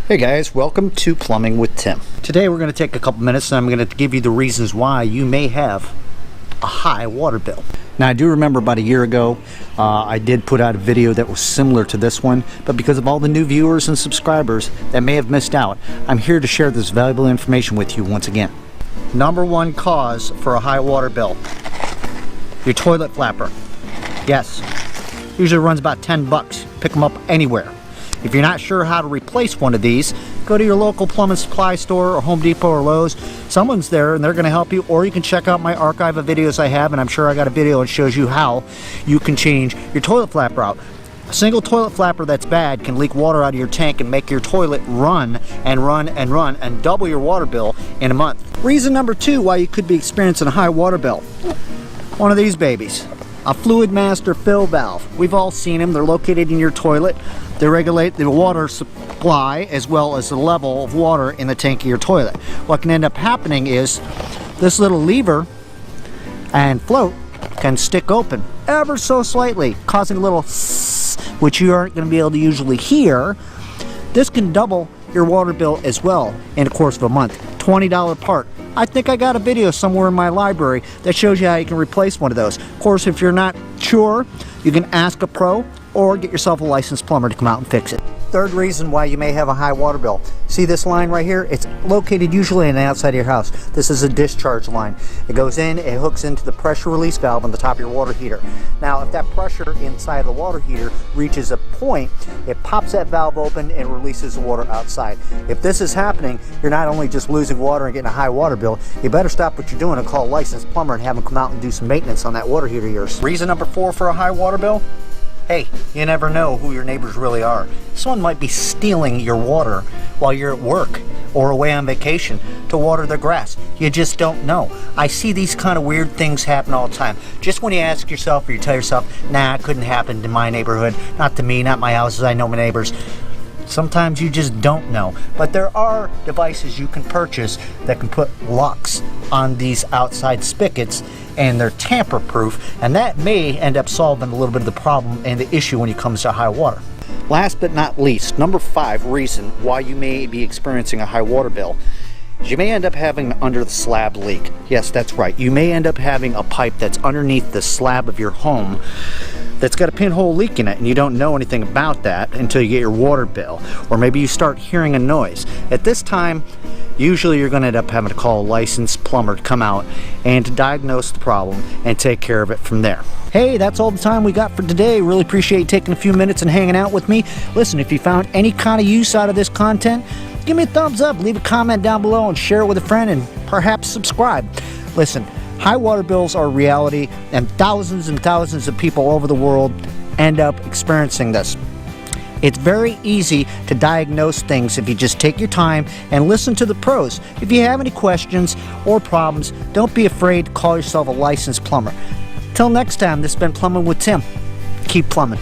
Hey guys, welcome to Plumbing with Tim. Today we're going to take a couple minutes and I'm going to give you the reasons why you may have a high water bill. Now I do remember about a year ago I did put out a video that was similar to this one, but because of all the new viewers and subscribers that may have missed out, I'm here to share this valuable information with you once again. Number one cause for a high water bill: your toilet flapper. Yes, usually runs about 10 bucks. Pick them up anywhere. If you're not sure how to replace one of these, go to your local plumbing supply store or Home Depot or Lowe's. Someone's there and they're going to help you, or you can check out my archive of videos I have, and I'm sure I got a video that shows you how you can change your toilet flapper out. A single toilet flapper that's bad can leak water out of your tank and make your toilet run and run and run and double your water bill in a month. Reason number two why you could be experiencing a high water bill: one of these babies. A fluid master fill valve. We've all seen them. They're located in your toilet. They regulate the water supply as well as the level of water in the tank of your toilet. What can end up happening is this little lever and float can stick open ever so slightly, causing a little sss, which you aren't going to be able to usually hear. This can double your water bill as well in the course of a month. $20 part. I think I got a video somewhere in my library that shows you how you can replace one of those. Of course, if you're not sure, you can ask a pro or get yourself a licensed plumber to come out and fix it. Third reason why you may have a high water bill. See this line right here? It's located usually on the outside of your house. This is a discharge line. It goes in, it hooks into the pressure release valve on the top of your water heater. Now, if that pressure inside the water heater reaches a point, it pops that valve open and releases the water outside. If this is happening, you're not only just losing water and getting a high water bill, you better stop what you're doing and call a licensed plumber and have them come out and do some maintenance on that water heater of yours. Reason number four for a high water bill: hey, you never know who your neighbors really are. Someone might be stealing your water while you're at work or away on vacation to water their grass. You just don't know. I see these kind of weird things happen all the time. Just when you ask yourself or you tell yourself, nah, it couldn't happen to my neighborhood, not to me, not my houses, I know my neighbors. Sometimes you just don't know. But there are devices you can purchase that can put locks on these outside spigots, and they're tamper proof, and that may end up solving a little bit of the problem and the issue when it comes to high water. Last but not least, number five reason why you may be experiencing a high water bill is you may end up having an under the slab leak. Yes, that's right. You may end up having a pipe that's underneath the slab of your home that's got a pinhole leak in it, and you don't know anything about that until you get your water bill, or maybe you start hearing a noise. At this time, usually you're going to end up having to call a licensed plumber to come out and to diagnose the problem and take care of it from there. Hey, that's all the time we got for today. Really appreciate you taking a few minutes and hanging out with me. Listen, if you found any kind of use out of this content, give me a thumbs up, leave a comment down below, and share it with a friend, and perhaps subscribe. Listen, high water bills are a reality, and thousands of people all over the world end up experiencing this. It's very easy to diagnose things if you just take your time and listen to the pros. If you have any questions or problems, don't be afraid to call yourself a licensed plumber. Till next time, this has been Plumbing with Tim. Keep plumbing.